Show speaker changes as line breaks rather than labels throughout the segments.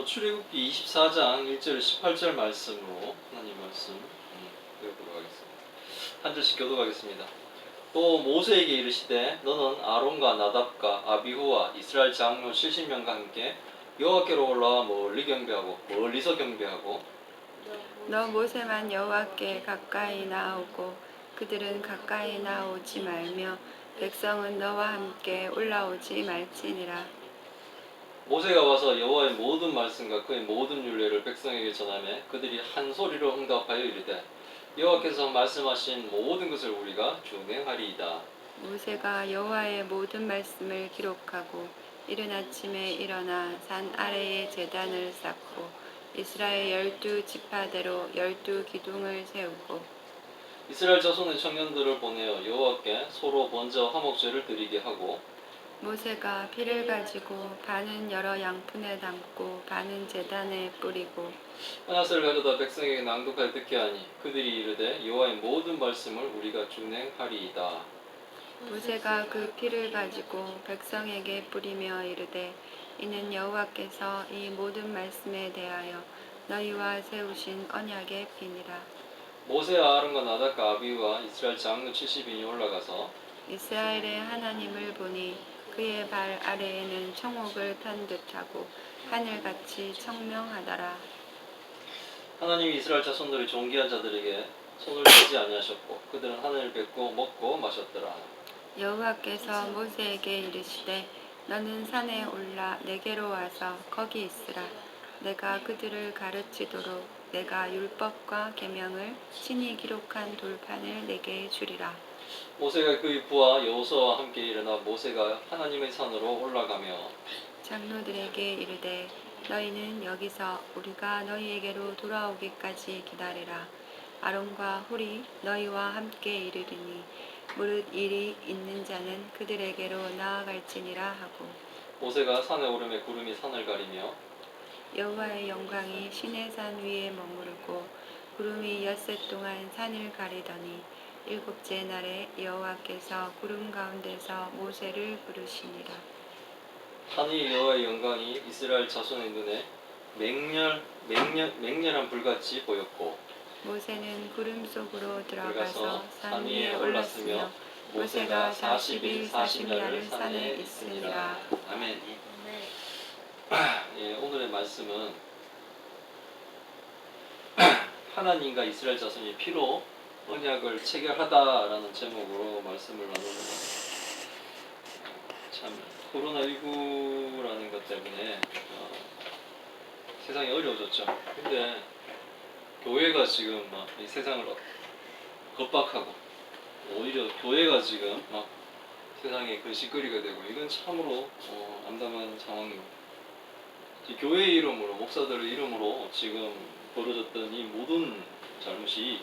출애굽기 24장 1절 18절 말씀으로 하나님 말씀 배워보도록 하겠습니다. 한 절씩 교독하겠습니다. 또 모세에게 이르시되 너는 아론과 나답과 아비후와 이스라엘 장로 70명과 함께 여호와께로 올라와 멀리서 경배하고
너 모세만 여호와께 가까이 나오고 그들은 가까이 나오지 말며 백성은 너와 함께 올라오지 말지니라.
모세가 와서 여호와의 모든 말씀과 그의 모든 율례를 백성에게 전하매 그들이 한 소리로 응답하여 이르되 여호와께서 말씀하신 모든 것을 우리가 준행하리이다.
모세가 여호와의 모든 말씀을 기록하고 이른 아침에 일어나 산 아래에 제단을 쌓고 이스라엘 12지파대로 12기둥을 세우고
이스라엘 자손의 청년들을 보내어 여호와께 서로 먼저 화목제를 드리게 하고
모세가 피를 가지고 반은 여러 양푼에 담고 반은 제단에 뿌리고
언약서를 가져다 백성에게 낭독하여 듣게 하니 그들이 이르되 여호와의 모든 말씀을 우리가 준행하리이다.
모세가 그 피를 가지고 백성에게 뿌리며 이르되 이는 여호와께서 이 모든 말씀에 대하여 너희와 세우신 언약의 피니라.
모세와 아론과 나답과 아비후와 이스라엘 장로 70인이 올라가서
이스라엘의 하나님을 보니 그의 발 아래에는 청옥을 편 듯하고 하늘같이 청명하더라.
하나님이 이스라엘 자손들의 존귀한 자들에게 손을 대지 아니하셨고 그들은 하늘을 뵙고 먹고 마셨더라.
여호와께서 모세에게 이르시되 너는 산에 올라 내게로 와서 거기 있으라. 내가 그들을 가르치도록 내가 율법과 계명을 친히 기록한 돌판을 내게 주리라.
모세가 그의 부하 여호수아와 함께 일어나 모세가 하나님의 산으로 올라가며
장로들에게 이르되 너희는 여기서 우리가 너희에게로 돌아오기까지 기다리라. 아론과 훌이 너희와 함께 이르리니 무릇 일이 있는 자는 그들에게로 나아갈지니라 하고
모세가 산에 오르매 구름이 산을 가리며
여호와의 영광이 시내산 위에 머무르고 구름이 엿새 동안 산을 가리더니 일곱째 날에 여호와께서 구름 가운데서 모세를 부르시니라.
하니 여호와의 영광이 이스라엘 자손의 눈에 맹렬한 불같이 보였고
모세는 구름 속으로 들어가서
들어가서
산 위에 올랐으며 모세가 40일 40야를 산에 있으니라.
아멘. 예, 오늘의 말씀은 하나님과 이스라엘 자손이 피로 언약을 체결하다라는 제목으로 말씀을 나눕니다. 참 코로나19라는 것 때문에 세상이 어려워졌죠. 근데 교회가 지금 막 이 세상을 겁박하고 오히려 교회가 지금 막 세상에 근심거리가 되고 이건 참으로 암담한 상황입니다. 교회의 이름으로 목사들의 이름으로 지금 벌어졌던 이 모든 잘못이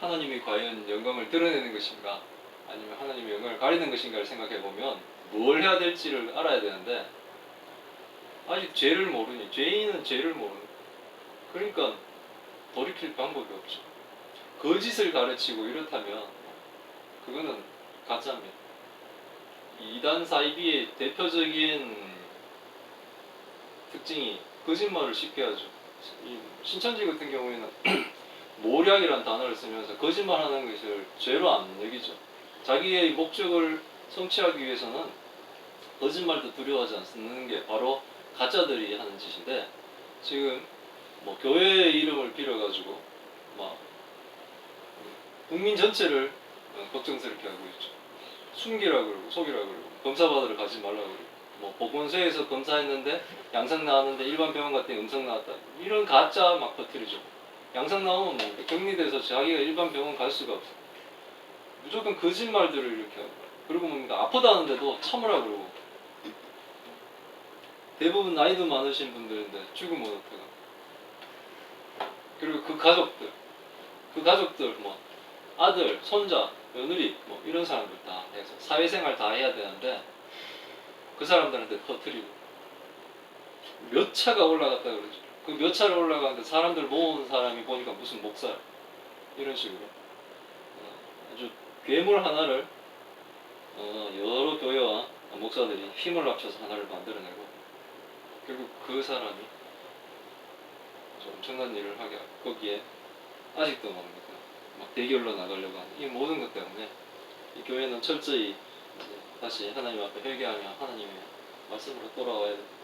하나님이 과연 영광을 드러내는 것인가 아니면 하나님의 영광을 가리는 것인가를 생각해 보면 뭘 해야 될지를 알아야 되는데 아직 죄를 모르니 죄인은 죄를 모르는 그러니까 돌이킬 방법이 없죠. 거짓을 가르치고 이렇다면 그거는 가짜입니다. 이단 사이비의 대표적인 특징이 거짓말을 쉽게 하죠. 신천지 같은 경우에는 모략이라는 단어를 쓰면서 거짓말하는 것을 죄로 안 여기죠. 자기의 목적을 성취하기 위해서는 거짓말도 두려워하지 않는 게 바로 가짜들이 하는 짓인데 지금 뭐 교회의 이름을 빌어가지고 막 국민 전체를 걱정스럽게 하고 있죠. 숨기라 그러고 속이라 그러고 검사 받으러 가지 말라 그러고 뭐 보건소에서 검사했는데 양성 나왔는데 일반 병원 갔더니 음성 나왔다 이런 가짜 막 퍼뜨리죠. 양성 나오면 뭐 격리돼서 자기가 일반 병원 갈 수가 없어. 무조건 거짓말들을 이렇게 하고 그리고 뭡니까 아프다는데도 참으라 그러고 대부분 나이도 많으신 분들인데 죽으면 어떡해요. 그리고 그 가족들 뭐 아들, 손자, 며느리 뭐 이런 사람들 다 해서 사회생활 다 해야 되는데 그 사람들한테 퍼뜨리고 몇 차가 올라갔다 그러죠. 그 몇 차를 올라가는데 사람들 모은 사람이 보니까 무슨 목사야 이런 식으로 아주 괴물 하나를 여러 교회와 목사들이 힘을 합쳐서 하나를 만들어내고 결국 그 사람이 아주 엄청난 일을 하게 하고 거기에 아직도 뭡니까 막 대결로 나가려고 하는 이 모든 것 때문에 이 교회는 철저히 이제 다시 하나님 앞에 회개하며 하나님의 말씀으로 돌아와야 됩니다.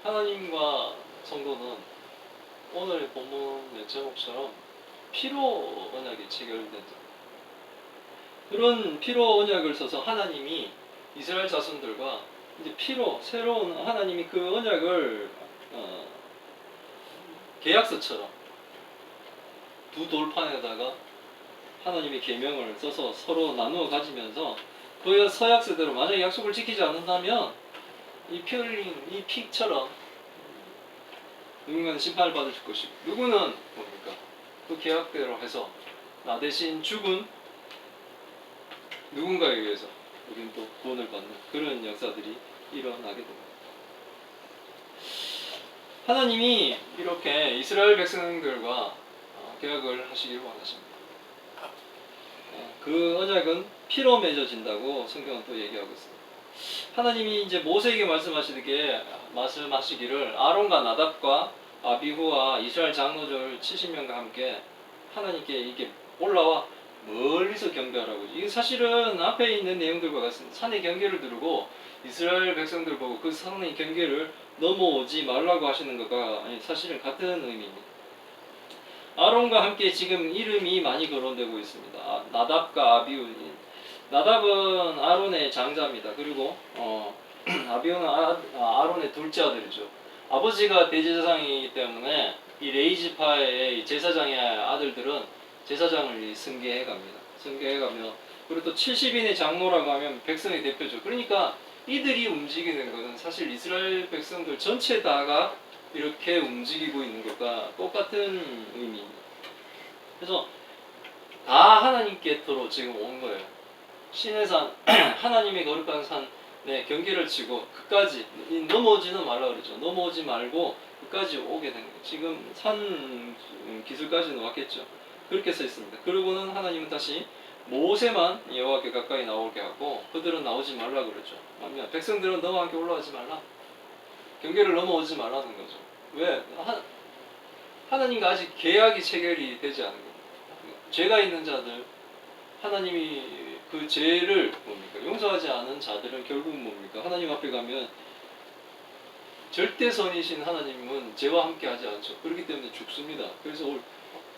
하나님과 성도는 오늘 본문의 제목처럼 피로 언약이 체결된 자. 그런 피로 언약을 써서 하나님이 이스라엘 자손들과 이제 피로 새로운 하나님이 그 언약을 계약서처럼 두 돌판에다가 하나님의 계명을 써서 서로 나누어 가지면서 그 서약서대로 만약에 약속을 지키지 않는다면 이 피 흘린 이 피처럼 누군가는 심판을 받을 것이고 누구는 뭡니까 그 계약대로 해서 나 대신 죽은 누군가에 의해서 우리는 또 구원을 받는 그런 역사들이 일어나게 됩니다. 하나님이 이렇게 이스라엘 백성들과 계약을 하시길 원하십니다. 그 언약은 피로 맺어진다고 성경은 또 얘기하고 있습니다. 하나님이 이제 모세에게 말씀하시기를 아론과 나답과 아비후와 이스라엘 장로들 70명과 함께 하나님께 이렇게 올라와 멀리서 경배하라고. 이게 사실은 앞에 있는 내용들과 같습니다. 산의 경계를 두르고 이스라엘 백성들 보고 그 산의 경계를 넘어오지 말라고 하시는 것과 사실은 같은 의미입니다. 아론과 함께 지금 이름이 많이 거론되고 있습니다. 나답과 아비후. 나답은 아론의 장자입니다. 그리고 아비후는 아론의 둘째 아들이죠. 아버지가 대제사장이기 때문에 이 레이지파의 제사장의 아들들은 제사장을 승계해 갑니다. 승계해 가며 그리고 또 70인의 장로라고 하면 백성의 대표죠. 그러니까 이들이 움직이는 것은 사실 이스라엘 백성들 전체 다가 이렇게 움직이고 있는 것과 똑같은 의미입니다. 그래서 다 하나님께로 지금 온 거예요. 신의 산, 하나님의 거룩한 산에 경계를 치고 끝까지 넘어오지는 말라 그랬죠. 넘어오지 말고 끝까지 오게 된 거예요. 지금 산 기술까지는 왔겠죠. 그렇게 써 있습니다. 그러고는 하나님은 다시 모세만 여호와께 가까이 나오게 하고 그들은 나오지 말라 그랬죠. 아니면 백성들은 너와 함께 올라가지 말라. 경계를 넘어오지 말라는 거죠. 왜? 하나님과 아직 계약이 체결이 되지 않은 겁니다. 죄가 있는 자들, 하나님이 그 죄를 뭡니까? 용서하지 않은 자들은 결국은 뭡니까? 하나님 앞에 가면 절대 선이신 하나님은 죄와 함께 하지 않죠. 그렇기 때문에 죽습니다. 그래서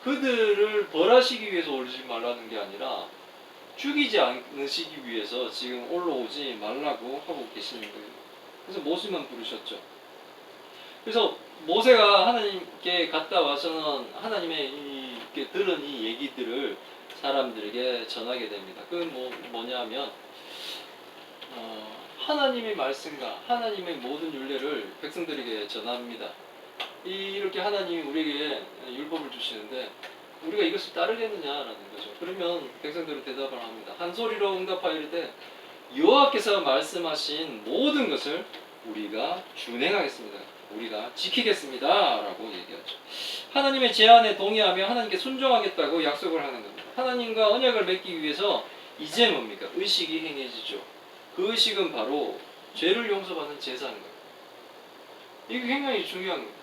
그들을 벌하시기 위해서 오지 말라는 게 아니라 죽이지 않으시기 위해서 지금 올라오지 말라고 하고 계시는 거예요. 그래서 모세만 부르셨죠. 그래서 모세가 하나님께 갔다 와서는 하나님의 이렇게 들은 이 얘기들을 사람들에게 전하게 됩니다. 그건 뭐냐면 하나님의 말씀과 하나님의 모든 율례를 백성들에게 전합니다. 이렇게 하나님이 우리에게 율법을 주시는데 우리가 이것을 따르겠느냐라는 거죠. 그러면 백성들은 대답을 합니다. 한 소리로 응답하이르되 여호와께서 말씀하신 모든 것을 우리가 준행하겠습니다. 우리가 지키겠습니다. 라고 얘기하죠. 하나님의 제안에 동의하며 하나님께 순종하겠다고 약속을 하는 겁니다. 하나님과 언약을 맺기 위해서 이제 뭡니까? 의식이 행해지죠. 그 의식은 바로 죄를 용서받는 제사인 거예요. 이게 굉장히 중요한 거예요.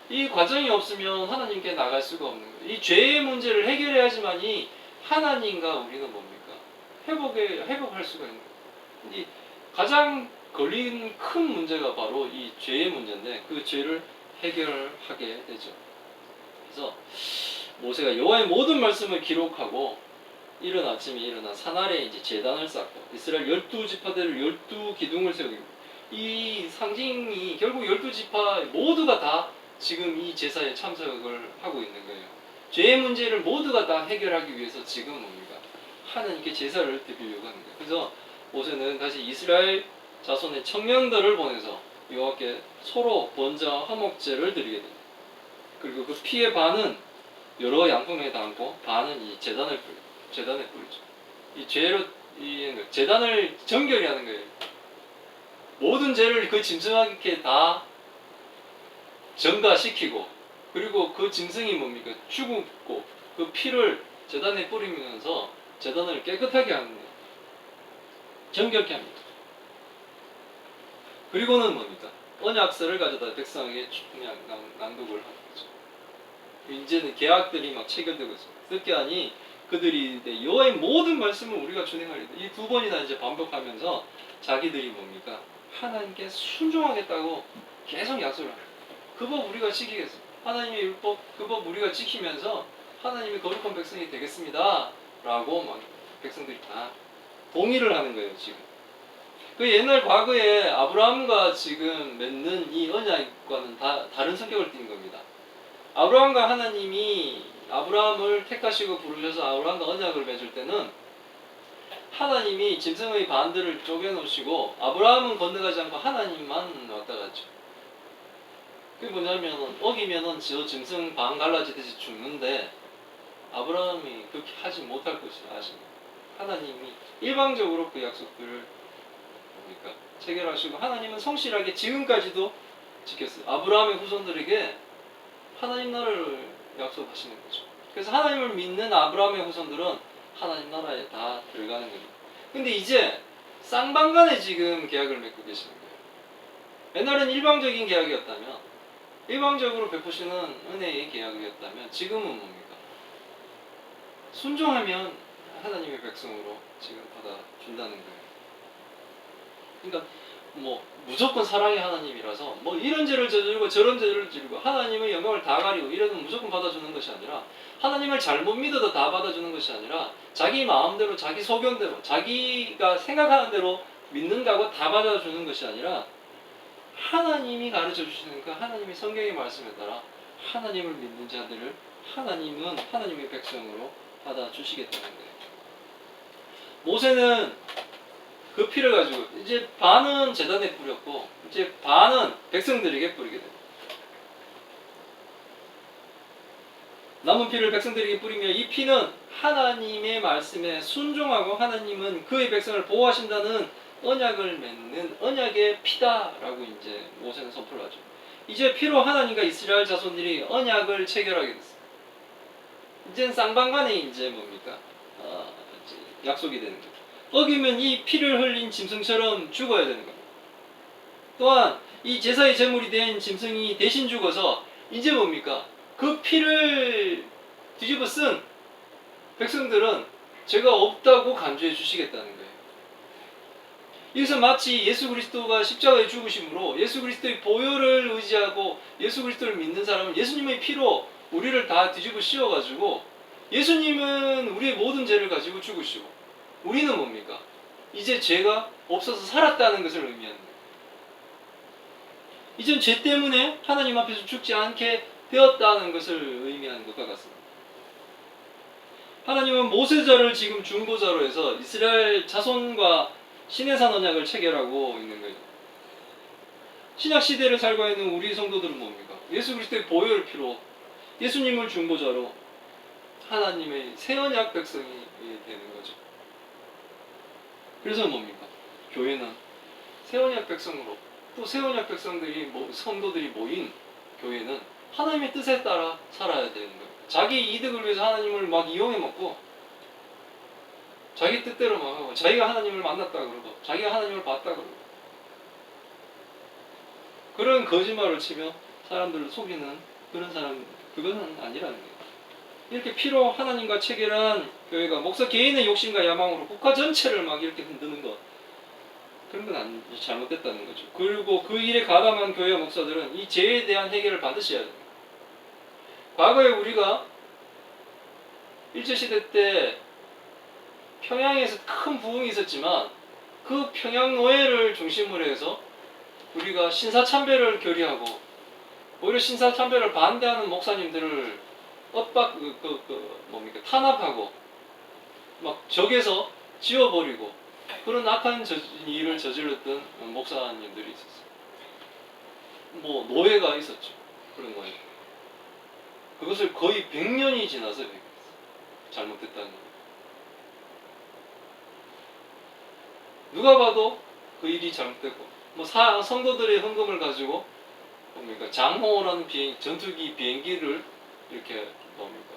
이 과정이 없으면 하나님께 나갈 수가 없는 거예요. 이 죄의 문제를 해결해야지만이 하나님과 우리는 뭡니까? 회복할 수가 있는 거예요. 이 가장 걸린 큰 문제가 바로 이 죄의 문제인데 그 죄를 해결하게 되죠. 그래서 모세가 여호와의 모든 말씀을 기록하고 이른 아침에 일어나 산 아래에 이제 제단을 쌓고 이스라엘 12지파대를 12기둥을 세우고 이 상징이 결국 12지파 모두가 다 지금 이 제사에 참석을 하고 있는 거예요. 죄의 문제를 모두가 다 해결하기 위해서 지금 뭡니까? 하나님께 제사를 드리려고 하는 거예요. 그래서 모세는 다시 이스라엘 자손의 청년들을 보내서 여호와께 소로 번제와 화목제를 드리게 됩니다. 그리고 그 피의 반은 여러 양품에 담고 반은 이 제단에 뿌리죠. 이 죄로 이 제단을 정결히 하는 거예요. 모든 죄를 그 짐승에게 다 전가시키고 그리고 그 짐승이 뭡니까? 죽고 그 피를 제단에 뿌리면서 제단을 깨끗하게 하는 거예요. 정결케 합니다. 그리고는 뭡니까? 언약서를 가져다 백성에게 그냥 낭독을 하는 거죠. 이제는 계약들이 막 체결되고 있습니다. 특별히 그들이 여호와의 모든 말씀을 우리가 준행하리다. 이 두 번이나 이제 반복하면서 자기들이 뭡니까? 하나님께 순종하겠다고 계속 약속을 합니다. 그 법 우리가 지키겠습니다. 하나님의 율법 그 법 우리가 지키면서 하나님의 거룩한 백성이 되겠습니다. 라고 막 백성들이 다 동의를 하는 거예요, 지금. 그 옛날 과거에 아브라함과 지금 맺는 이 언약과는 다른 성격을 띈 겁니다. 아브라함과 하나님이 아브라함을 택하시고 부르셔서 아브라함과 언약을 맺을 때는 하나님이 짐승의 반들을 쪼개놓으시고 아브라함은 건너가지 않고 하나님만 왔다 갔죠. 그게 뭐냐면 어기면은 저 짐승 반 갈라지듯이 죽는데 아브라함이 그렇게 하지 못할 것을 아십니다. 하나님이 일방적으로 그 약속들을 뭡니까? 체결하시고 하나님은 성실하게 지금까지도 지켰어요. 아브라함의 후손들에게 하나님 나라를 약속하시는 거죠. 그래서 하나님을 믿는 아브라함의 후손들은 하나님 나라에 다 들어가는 겁니다. 근데 이제 쌍방간에 지금 계약을 맺고 계시는 거예요. 옛날엔 일방적인 계약이었다면, 일방적으로 베푸시는 은혜의 계약이었다면 지금은 뭡니까? 순종하면 하나님의 백성으로 지금 받아준다는 거예요. 그러니까 뭐 무조건 사랑의 하나님이라서 뭐 이런 죄를 저지르고 저런 죄를 지르고 하나님의 영광을 다 가리고 이래도 무조건 받아주는 것이 아니라 하나님을 잘못 믿어도 다 받아주는 것이 아니라 자기 마음대로 자기 소견대로 자기가 생각하는 대로 믿는다고 다 받아주는 것이 아니라 하나님이 가르쳐 주시는 그 하나님의 성경의 말씀에 따라 하나님을 믿는 자들을 하나님은 하나님의 백성으로 받아주시겠다는 거예요. 모세는 그 피를 가지고 이제 반은 제단에 뿌렸고 이제 반은 백성들에게 뿌리게 됩니다. 남은 피를 백성들에게 뿌리며 이 피는 하나님의 말씀에 순종하고 하나님은 그의 백성을 보호하신다는 언약을 맺는 언약의 피다라고 이제 모세는 선포를 하죠. 이제 피로 하나님과 이스라엘 자손들이 언약을 체결하게 됐어요. 이제는 쌍방간에 이제 뭡니까? 이제 약속이 되는 거죠. 어기면 이 피를 흘린 짐승처럼 죽어야 되는 겁니다. 또한 이 제사의 제물이 된 짐승이 대신 죽어서 이제 뭡니까? 그 피를 뒤집어 쓴 백성들은 죄가 없다고 간주해 주시겠다는 거예요. 여기서 마치 예수 그리스도가 십자가에 죽으심으로 예수 그리스도의 보혈을 의지하고 예수 그리스도를 믿는 사람은 예수님의 피로 우리를 다 뒤집어 씌워가지고 예수님은 우리의 모든 죄를 가지고 죽으시고 우리는 뭡니까? 이제 죄가 없어서 살았다는 것을 의미하는 거예요. 이젠 죄 때문에 하나님 앞에서 죽지 않게 되었다는 것을 의미하는 것과 같습니다. 하나님은 모세자를 지금 중보자로 해서 이스라엘 자손과 시내산 언약을 체결하고 있는 거예요. 신약 시대를 살고 있는 우리 성도들은 뭡니까? 예수 그리스도의 보혈 피로 예수님을 중보자로 하나님의 새 언약 백성이 되는 거죠. 그래서 뭡니까? 교회는 새 언약 백성으로 또 새 언약 백성들이 성도들이 모인 교회는 하나님의 뜻에 따라 살아야 되는 거예요. 자기 이득을 위해서 하나님을 막 이용해 먹고 자기 뜻대로 막 하고 자기가 하나님을 만났다 그러고 자기가 하나님을 봤다 그러고 그런 거짓말을 치며 사람들을 속이는 그런 사람 그것은 아니라는 거예요. 이렇게 피로 하나님과 체결한 교회가 목사 개인의 욕심과 야망으로 국가 전체를 막 이렇게 흔드는 것 그런 건 잘못됐다는 거죠. 그리고 그 일에 가담한 교회 목사들은 이 죄에 대한 해결을 받으셔야 됩니다. 과거에 우리가 일제시대 때 평양에서 큰 부흥이 있었지만 그 평양 노예를 중심으로 해서 우리가 신사참배를 결의하고 오히려 신사참배를 반대하는 목사님들을 탄압하고 막 적에서 지워버리고 그런 악한 일을 저질렀던 목사님들이 있었어요. 뭐 노예가 있었죠. 그런 거예요. 그것을 거의 100년이 지나서 회개했어요. 잘못됐다는 거예요. 누가 봐도 그 일이 잘못됐고 뭐 성도들의 헌금을 가지고 뭡니까 장호라는 전투기 비행기를 이렇게 뭡니까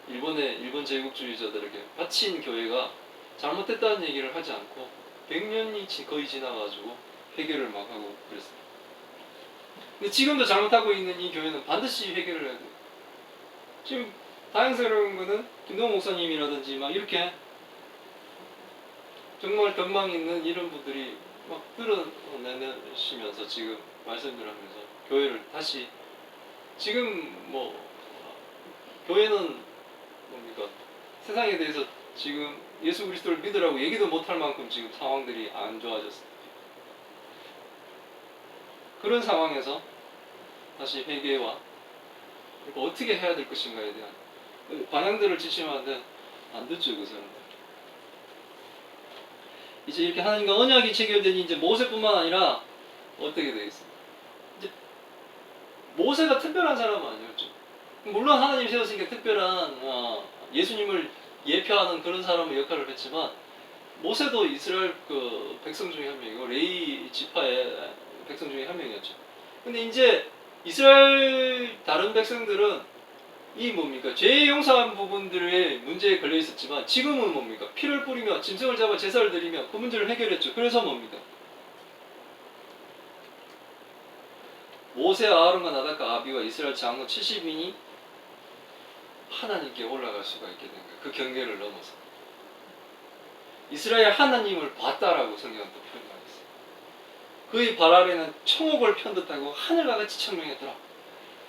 일본 제국주의자들에게 바친 교회가 잘못됐다는 얘기를 하지 않고 100년이 거의 지나가지고 회개를 막 하고 그랬습니다. 근데 지금도 잘못하고 있는 이 교회는 반드시 해결을 해야 돼요. 지금 다행스러운 거는 김동호 목사님이라든지 막 이렇게 정말 전망 있는 이런 분들이 막 드러내시면서 지금 말씀들 하면서 교회를 다시 지금 뭐 교회는 뭡니까 세상에 대해서 지금 예수 그리스도를 믿으라고 얘기도 못할 만큼 지금 상황들이 안 좋아졌습니다. 그런 상황에서 다시 회개와 어떻게 해야 될 것인가에 대한 방향들을 지시하는데 안 듣죠 그 사람들. 이제 이렇게 하나님과 언약이 체결되니 이제 모세뿐만 아니라 어떻게 되겠습니까? 이제 모세가 특별한 사람은 아니었죠. 물론 하나님 세웠으니까 특별한 예수님을 예표하는 그런 사람의 역할을 했지만 모세도 이스라엘 그 백성 중에 한 명이고 레위 지파의 백성 중에 한 명이었죠. 근데 이제 이스라엘 다른 백성들은 이 뭡니까 죄 용서한 부분들의 문제에 걸려 있었지만 지금은 뭡니까 피를 뿌리며 짐승을 잡아 제사를 드리며 그 문제를 해결했죠. 그래서 뭡니까 모세, 아하론과 나답과 아비와 이스라엘 장로 70인이 하나님께 올라갈 수가 있게 된 거예요. 그 경계를 넘어서 이스라엘 하나님을 봤다라고 성경은 또 표현하였어요. 그의 발 아래는 청옥을 편듯하고 하늘과 같이 청명했더라.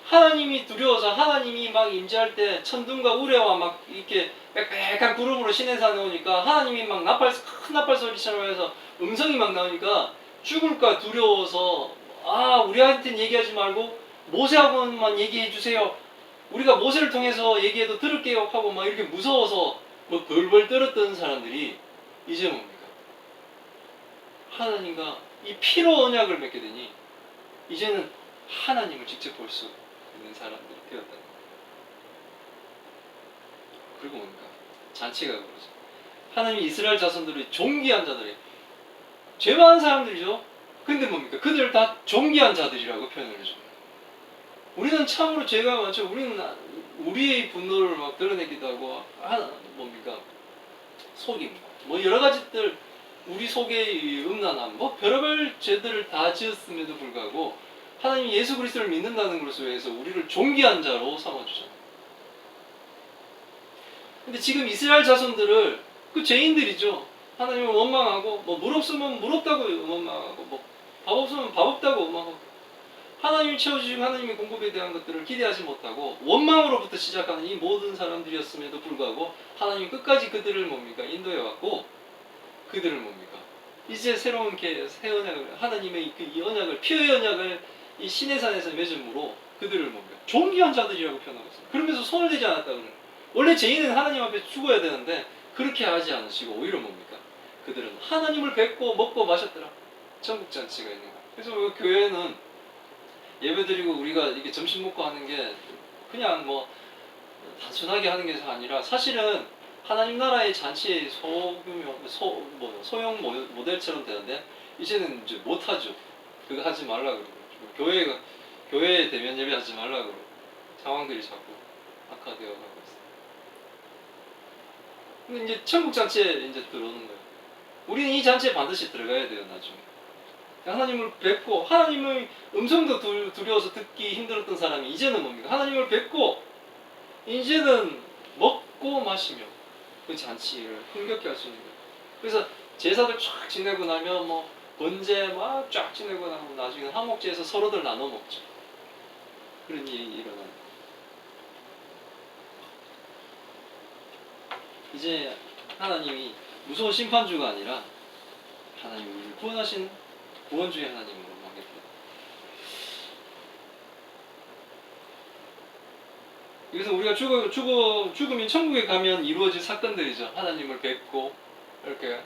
하나님이 두려워서 하나님이 막 임재할 때 천둥과 우레와 막 이렇게 빽빽한 구름으로 시내산에 오니까 하나님이 막 큰 나팔 소리처럼 해서 음성이 막 나오니까 죽을까 두려워서 우리한테는 얘기하지 말고 모세하고만 얘기해 주세요. 우리가 모세를 통해서 얘기해도 들을게요 하고 막 이렇게 무서워서 뭐 벌벌 떨었던 사람들이 이제 뭡니까? 하나님과 이 피로 언약을 맺게 되니 이제는 하나님을 직접 볼 수 있는 사람들이 되었다는 거예요. 그리고 뭡니까? 잔치가 그러죠. 하나님이 이스라엘 자손들이 존귀한 자들이 죄 많은 사람들이죠. 근데 뭡니까? 그들을 다 존귀한 자들이라고 표현을 해줍니다. 우리는 참으로 죄가 많죠. 우리는 우리의 분노를 막 드러내기도 하고 뭡니까? 속임 뭐 여러 가지들 우리 속의 음란함 뭐 별의별 죄들을 다 지었음에도 불구하고 하나님 예수 그리스도를 믿는다는 것으로 해서 우리를 존귀한 자로 삼아주잖아요. 근데 지금 이스라엘 자손들을 그 죄인들이죠. 하나님을 원망하고 뭐 물 없으면 물 없다고 원망하고 뭐 밥 없으면 밥 없다고 원망하고 하나님이 채워주시고 하나님의 공급에 대한 것들을 기대하지 못하고 원망으로부터 시작하는 이 모든 사람들이었음에도 불구하고 하나님 끝까지 그들을 뭡니까 인도해왔고 그들을 뭡니까 이제 새로운 새 언약을 하나님의 이 언약을 피의 언약을 이 시내산에서 맺음으로 그들을 뭡니까 존귀한 자들이라고 표현하고 있습니다. 그러면서 손을 대지 않았다 그래요. 원래 죄인은 하나님 앞에 죽어야 되는데 그렇게 하지 않으시고 오히려 뭡니까 그들은 하나님을 뵙고 먹고 마셨더라. 천국잔치가 있는 거예요. 그래서 교회는 예배드리고 우리가 이게 점심 먹고 하는 게 그냥 뭐 단순하게 하는 게 아니라 사실은 하나님 나라의 잔치의 소형 모델처럼 되는데 이제는 이제 못하죠. 그거 하지 말라고 그러고 교회에 대면 예배하지 말라고 그러고 상황들이 자꾸 악화되어 가고 있어요. 근데 이제 천국 잔치에 이제 들어오는 거예요. 우리는 이 잔치에 반드시 들어가야 돼요. 나중에 하나님을 뵙고 하나님의 음성도 두려워서 듣기 힘들었던 사람이 이제는 뭡니까? 하나님을 뵙고 이제는 먹고 마시며 그 잔치를 흥겹게 할 수 있는 거예요. 그래서 제사들 쫙 지내고 나면 뭐 번제 막 쫙 지내고 나면 나중에 화목제에서 서로들 나눠 먹죠. 그런 일이 일어나요. 이제 하나님이 무서운 심판주가 아니라 하나님이 우리를 구원하신 구원주의 하나님으로 하겠다. 그래서 우리가 죽으면 천국에 가면 이루어질 사건들이죠. 하나님을 뵙고 이렇게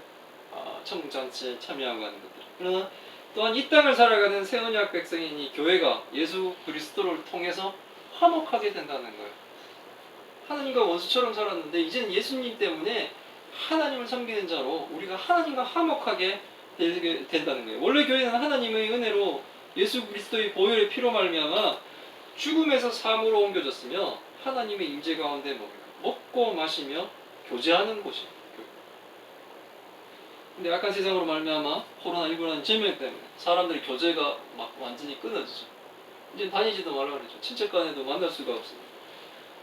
천국 잔치에 참여하고 하는 것들. 그러나 또한 이 땅을 살아가는 새 언약 백성인 이 교회가 예수 그리스도를 통해서 화목하게 된다는 거예요. 하나님과 원수처럼 살았는데 이제는 예수님 때문에 하나님을 섬기는 자로 우리가 하나님과 화목하게 되게 된다는 거예요. 원래 교회는 하나님의 은혜로 예수 그리스도의 보혈의 피로 말미암아 죽음에서 삶으로 옮겨졌으며 하나님의 임재 가운데 먹고 마시며 교제하는 곳이에요. 근데 약한 세상으로 말미암아 코로나19라는 질병 때문에 사람들이 교제가 막 완전히 끊어지죠. 이제 다니지도 말라 그랬죠. 친척 간에도 만날 수가 없어요.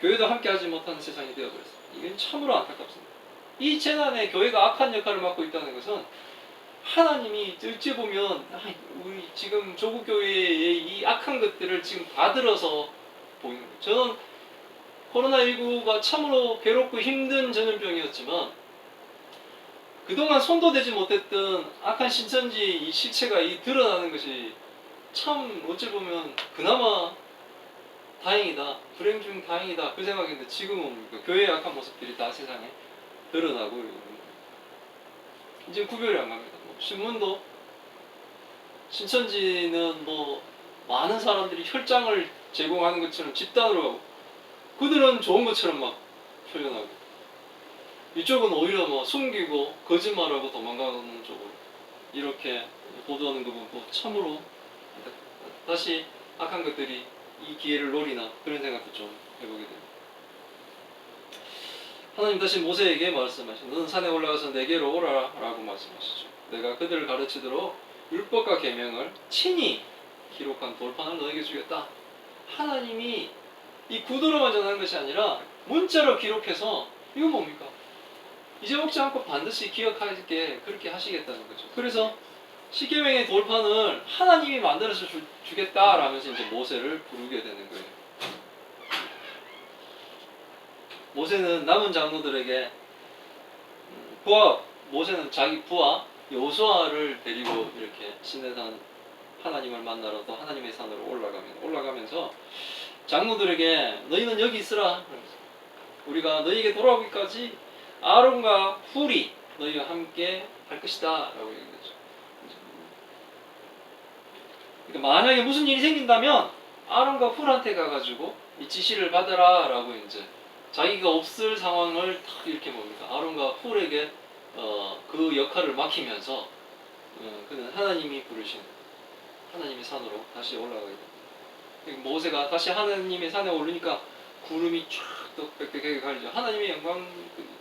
교회도 함께 하지 못하는 세상이 되어버렸어요. 이건 참으로 안타깝습니다. 이 재난에 교회가 악한 역할을 맡고 있다는 것은 하나님이 어찌 보면 우리 지금 조국 교회의 이 악한 것들을 지금 받들어서 보이는 거예요. 저는 코로나19가 참으로 괴롭고 힘든 전염병이었지만 그동안 손도 대지 못했던 악한 신천지 이 실체가 이 드러나는 것이 참 어찌 보면 그나마 다행이다, 불행 중 다행이다 그 생각인데 지금은 뭡니까? 교회의 악한 모습들이 다 세상에 드러나고 있는 거예요. 이제 구별이 안 갑니다. 뭐 신문도 신천지는 뭐 많은 사람들이 혈장을 제공하는 것처럼 집단으로 하고 그들은 좋은 것처럼 막 표현하고 이쪽은 오히려 뭐 숨기고 거짓말하고 도망가는 쪽으로 이렇게 보도하는 거 보고 참으로 다시 악한 것들이 이 기회를 노리나 그런 생각도 좀 해보게 됩니다. 하나님 다시 모세에게 말씀하시죠. 너는 산에 올라가서 내게로 오라 라고 말씀하시죠. 내가 그들을 가르치도록 율법과 계명을 친히 기록한 돌판을 너에게 주겠다. 하나님이 이 구두로만 전하는 것이 아니라 문자로 기록해서 이건 뭡니까? 잊어먹지 않고 반드시 기억하게 그렇게 하시겠다는 거죠. 그래서 십계명의 돌판을 하나님이 만들어서 주겠다라면서 이제 모세를 부르게 되는 거예요. 모세는 남은 장로들에게 모세는 자기 부하 여호수아를 데리고 이렇게 시내산 하나님을 만나러 또 하나님의 산으로 올라가면서 장로들에게 너희는 여기 있으라. 우리가 너희에게 돌아오기까지 아론과 훌이 너희와 함께 할 것이다 라고 얘기했죠. 그러니까 만약에 무슨 일이 생긴다면 아론과 훌한테 가가지고 이 지시를 받아라 라고 이제 자기가 없을 상황을 딱 이렇게 뭡니까 아론과 훌에게 그 역할을 맡기면서 그는 하나님이 부르신 하나님의 산으로 다시 올라가게 됩니다. 모세가 다시 하나님의 산에 오르니까 구름이 쫙또 빽빽하게 가리죠. 하나님의 영광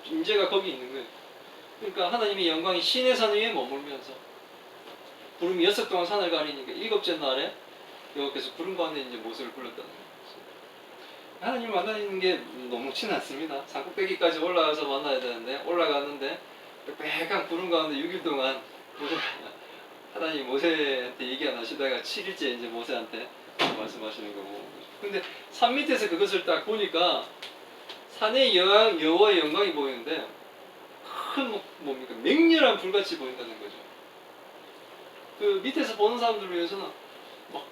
임재가 거기 있는 거예요. 그러니까 하나님의 영광이 시내 산 위에 머물면서 구름이 6 동안 산을 가리니까 7째 날에 여호와께서 구름 가운데 이제 모세를 불렀다는 거예요. 하나님을 만나는 게 녹록치 않습니다. 산꼭대기까지 올라가서 만나야 되는데 올라갔는데 빽빽한 구름 가운데 6일 동안 하나님 모세한테 얘기 안 하시다가 7일째 이제 모세한테 말씀하시는 거고. 근데 산 밑에서 그것을 딱 보니까 산에 여호와의 영광이 보이는데 큰 뭡니까 맹렬한 불같이 보인다는 거죠. 그 밑에서 보는 사람들을 위해서는 막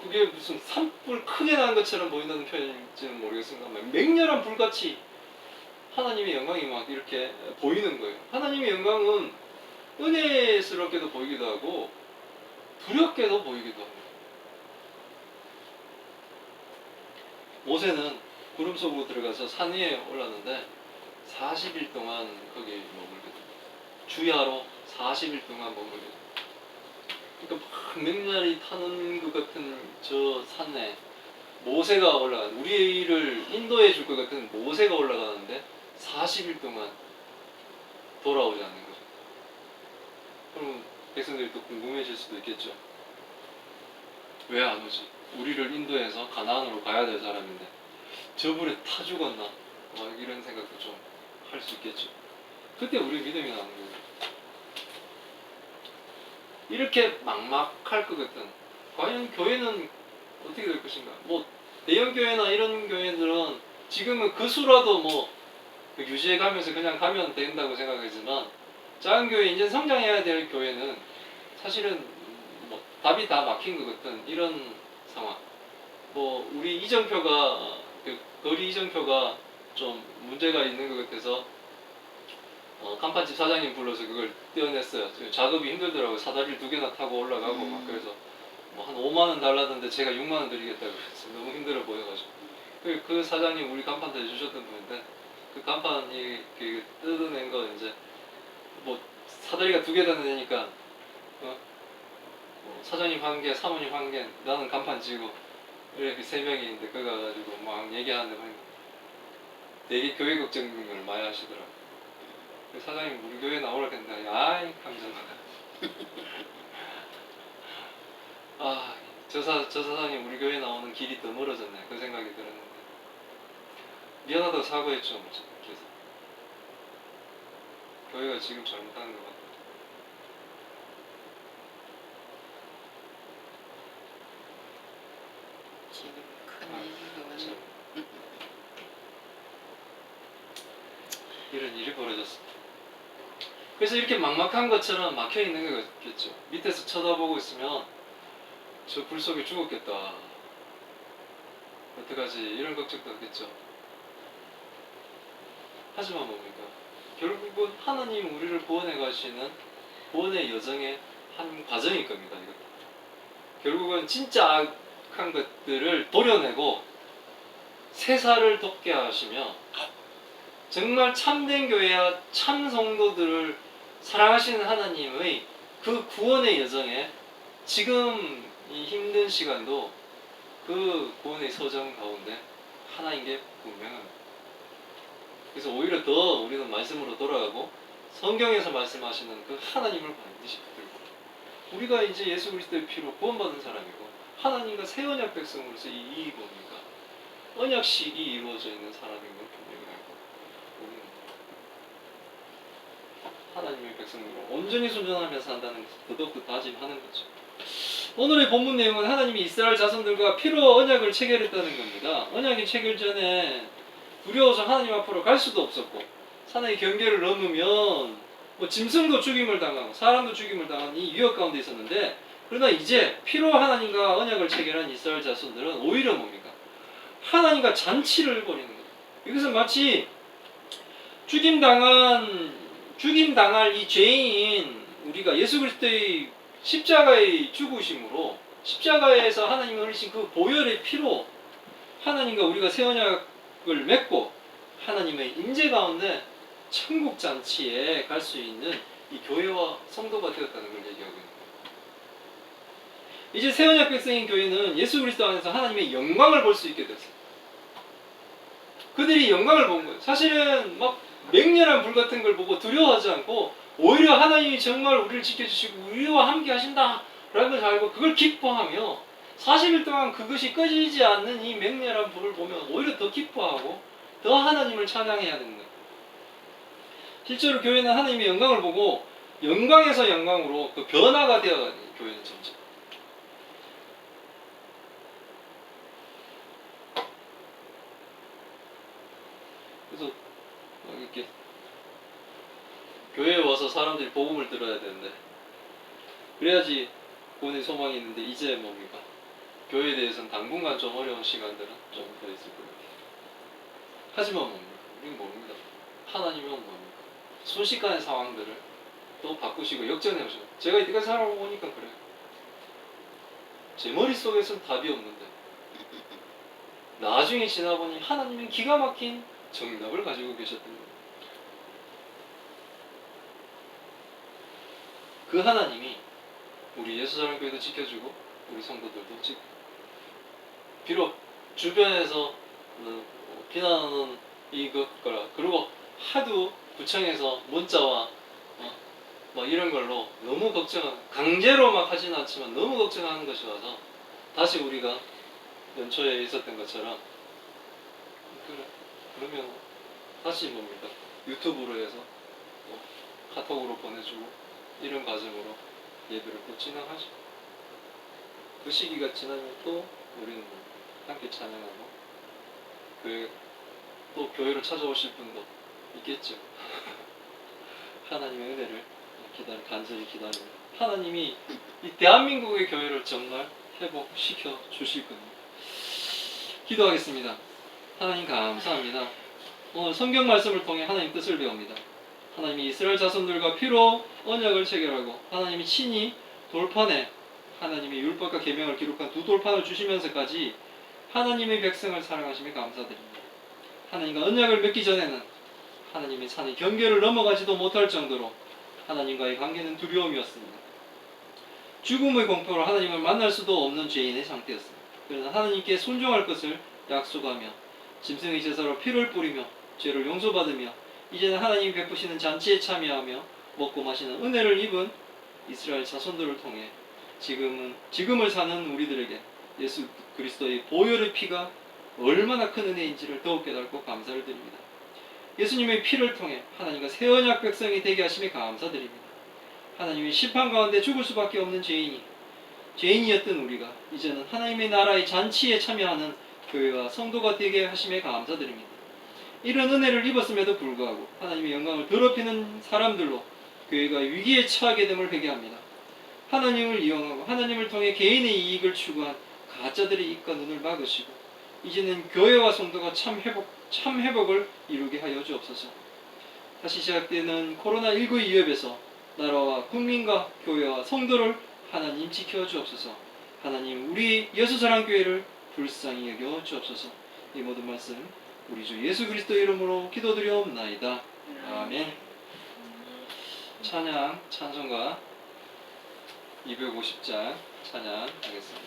그게 무슨 산불 크게 나는 것처럼 보인다는 표현인지는 모르겠습니다만 맹렬한 불같이 하나님의 영광이 막 이렇게 보이는 거예요. 하나님의 영광은 은혜스럽게도 보이기도 하고 두렵게도 보이기도 합니다. 모세는 구름 속으로 들어가서 산 위에 올랐는데 40일 동안 거기 머물게 됩니다. 주야로 40일 동안 머물게 됩니다. 그러니까 막 맹렬히 타는 것 같은 저 산에 모세가 우리를 인도해 줄 것 같은 모세가 올라가는데 40일 동안 돌아오지 않는 거죠. 그럼 백성들이 또 궁금해질 수도 있겠죠. 왜 안 오지? 우리를 인도해서 가나안으로 가야 될 사람인데 저불에 타 죽었나? 이런 생각도 좀 할 수 있겠죠. 그때 우리 믿음이 나는 거예요. 이렇게 막막할 것 같은 과연 교회는 어떻게 될 것인가? 뭐 대형 교회나 이런 교회들은 지금은 그 수라도 뭐 유지해 가면서 그냥 가면 된다고 생각하지만 작은 교회 이제 성장해야 될 교회는 사실은 뭐 답이 다 막힌 것 같은 이런 상황. 뭐 우리 이정표가 거리 이정표가 좀 문제가 있는 것 같아서 간판집 사장님 불러서 그걸 떼어냈어요. 작업이 힘들더라고요. 사다리를 2개나 타고 올라가고 막 그래서 뭐 한 5만 원 달라던데 제가 6만 원 드리겠다고 그랬어요. 너무 힘들어 보여가지고. 그 사장님 우리 간판도 해주셨던 분인데 그 간판 뜯어낸 거 이제 뭐 사다리가 2개 되니까 사장님 한 개, 사모님 한 개, 나는 간판 지고 이렇게 3명이 있는데 그거 가지고 막 얘기하는데 되게 교회 걱정을 많이 하시더라고요. 사장님 우리 교회 나오라 했는데 아이 감정 저 사장님 우리 교회 나오는 길이 더 멀어졌네 그 생각이 들었는데 미안하다고 사과했죠. 뭐 그래서 교회가 지금 잘못하는 것 같아요.
지금 큰
참,
이유는
이런 일이 벌어졌습니다. 그래서 이렇게 막막한 것처럼 막혀 있는 거겠죠. 밑에서 쳐다보고 있으면 저 불 속에 죽었겠다. 어떡하지? 이런 걱정도 하겠죠. 하지만 뭡니까? 결국은 하나님 우리를 구원해 가시는 구원의 여정의 한 과정일 겁니다. 이것도. 결국은 진짜 악한 것들을 도려내고 새살을 돋게 하시며 정말 참된 교회와 참 성도들을 사랑하시는 하나님의 그 구원의 여정에 지금 이 힘든 시간도 그 구원의 서정 가운데 하나인 게 분명합니다. 그래서 오히려 더 우리는 말씀으로 돌아가고 성경에서 말씀하시는 그 하나님을 반드시 붙들고 우리가 이제 예수 그리스도의 피로 구원받은 사람이고 하나님과 새 언약 백성으로서 이 뭡니까? 언약식이 이루어져 있는 사람인 걸 분명히 알고 우리는 하나님의 백성으로 온전히 순종하며 산다는 것을 더더욱 다짐하는 거죠. 오늘의 본문 내용은 하나님이 이스라엘 자손들과 피로 언약을 체결했다는 겁니다. 언약이 체결 전에 두려워서 하나님 앞으로 갈 수도 없었고 하나님의 경계를 넘으면 뭐 짐승도 죽임을 당하고 사람도 죽임을 당하는 이 위협 가운데 있었는데 그러나 이제 피로 하나님과 언약을 체결한 이스라엘 자손들은 오히려 뭡니까? 하나님과 잔치를 벌이는 거예요. 이것은 마치 죽임당할 이 죄인 우리가 예수 그리스도의 십자가의 죽으심으로 십자가에서 하나님이 흘리신 그 보혈의 피로 하나님과 우리가 새 언약을 맺고 하나님의 임재 가운데 천국 잔치에 갈 수 있는 이 교회와 성도가 되었다는 걸 얘기하고 있는 거예요. 이제 새 언약 백성인 교회는 예수 그리스도 안에서 하나님의 영광을 볼 수 있게 됐어요. 그들이 영광을 본 거예요. 사실은 막 맹렬한 불 같은 걸 보고 두려워하지 않고 오히려 하나님이 정말 우리를 지켜주시고 우리와 함께 하신다 라는 것을 알고 그걸 기뻐하며 40일 동안 그것이 꺼지지 않는 이 맹렬한 불을 보면 오히려 더 기뻐하고 더 하나님을 찬양해야 되는 거예요. 실제로 교회는 하나님의 영광을 보고 영광에서 영광으로 그 변화가 되어가는 교회는 점점. 그래서 이렇게 교회에 와서 사람들이 복음을 들어야 되는데 그래야지 구원의 소망이 있는데 이제 뭡니까? 교회에 대해서는 당분간 좀 어려운 시간들은 좀 더 있을 것 같아요. 하지만 뭡니까? 우리는 모릅니다. 하나님은 뭡니까? 순식간의 상황들을 또 바꾸시고 역전해 오시고 제가 이때까지 살아보니까 그래요. 제 머릿속에서는 답이 없는데 나중에 지나보니 하나님은 기가 막힌 정답을 가지고 계셨던 거예요. 그 하나님이 우리 예수사랑교회도 지켜주고 우리 성도들도 지켜주고 비록 주변에서 비난하는 이것거라 그리고 하도 구청에서 문자와 막 이런 걸로 너무 걱정하는 강제로 막 하진 않지만 너무 걱정하는 것이 와서 다시 우리가 연초에 있었던 것처럼 그래 그러면 다시 뭡니까 유튜브로 해서 카톡으로 보내주고 이런 과정으로 예배를 또 진행하죠. 그 시기가 지나면 또 우리는 함께 찬양하고 또 교회로 찾아오실 분도 있겠죠. 하나님의 은혜를 간절히 기다립니다. 하나님이 이 대한민국의 교회를 정말 회복시켜 주실 겁니다. 기도하겠습니다. 하나님 감사합니다. 오늘 성경 말씀을 통해 하나님 뜻을 배웁니다. 하나님이 이스라엘 자손들과 피로 언약을 체결하고 하나님이 친히 돌판에 하나님의 율법과 계명을 기록한 두 돌판을 주시면서까지 하나님의 백성을 사랑하시며 감사드립니다. 하나님과 언약을 맺기 전에는 하나님의 산의 경계를 넘어가지도 못할 정도로 하나님과의 관계는 두려움이었습니다. 죽음의 공포로 하나님을 만날 수도 없는 죄인의 상태였습니다. 그러나 하나님께 순종할 것을 약속하며 짐승의 제사로 피를 뿌리며 죄를 용서받으며 이제는 하나님이 베푸시는 잔치에 참여하며 먹고 마시는 은혜를 입은 이스라엘 자손들을 통해 지금을 사는 우리들에게 예수 그리스도의 보혈의 피가 얼마나 큰 은혜인지를 더욱 깨닫고 감사를 드립니다. 예수님의 피를 통해 하나님과 새 언약 백성이 되게 하심에 감사드립니다. 하나님의 심판 가운데 죽을 수밖에 없는 죄인이었던 우리가 이제는 하나님의 나라의 잔치에 참여하는 교회와 성도가 되게 하심에 감사드립니다. 이런 은혜를 입었음에도 불구하고 하나님의 영광을 더럽히는 사람들로 교회가 위기에 처하게 됨을 회개합니다. 하나님을 이용하고 하나님을 통해 개인의 이익을 추구한 가짜들의 입과 눈을 막으시고 이제는 교회와 성도가 참 회복을 이루게 하여 주옵소서. 다시 시작되는 코로나19 위협에서 나라와 국민과 교회와 성도를 하나님 지켜 주옵소서. 하나님 우리 여수사랑교회를 불쌍히 여겨 주옵소서. 이 모든 말씀 우리 주 예수 그리스도 이름으로 기도드리옵나이다. 아멘. 찬송가 250장 찬양하겠습니다.